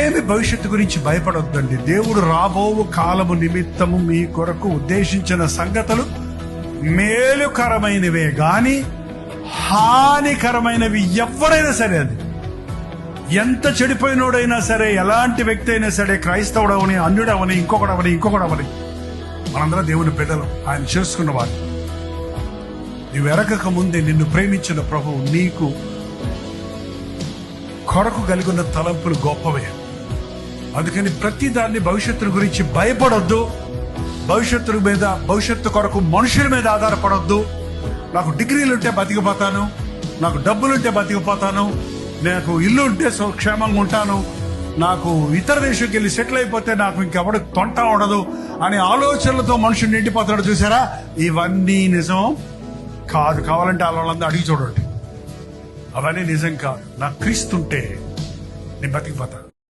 ఏమి భవిష్యత్తు గురించి భయపడొద్దండి. దేవుడు రాబోవు కాలము నిమిత్తము మీ కొరకు ఉద్దేశించిన సంగతులు మేలుకరమైనవే గాని హానికరమైనవి ఎవరైనా సరే, అది ఎంత చెడిపోయినోడైనా సరే, ఎలాంటి వ్యక్తి అయినా సరే, క్రైస్తవుడవని, అన్యుడవని, ఇంకొకడవని మనందరం దేవుని బిడ్డలు, ఆయన చేసుకున్నవాడు. నీవు ఎరగక ముందే నిన్ను ప్రేమించిన ప్రభువు నీకు కొరకు కలిగిన తలంపులు గొప్పవే. అందుకని ప్రతి దాన్ని భవిష్యత్తు గురించి భయపడొద్దు. భవిష్యత్తు కొరకు మనుషుల మీద ఆధారపడొద్దు. నాకు డిగ్రీలుంటే బతికిపోతాను, నాకు డబ్బులుంటే బతికిపోతాను, నాకు ఇల్లు ఉంటే క్షేమంగా ఉంటాను, నాకు ఇతర దేశంకి వెళ్ళి సెటిల్ అయిపోతే నాకు ఇంకెవడు తొంట ఉండదు అనే ఆలోచనలతో మనుషులు నిండిపోతాడు. చూసారా, ఇవన్నీ నిజం కాదు. కావాలంటే వాళ్ళందరూ అడిగి చూడండి, అవన్నీ నిజం కాదు. నాకు క్రీస్తుంటే నేను బతికిపోతాను.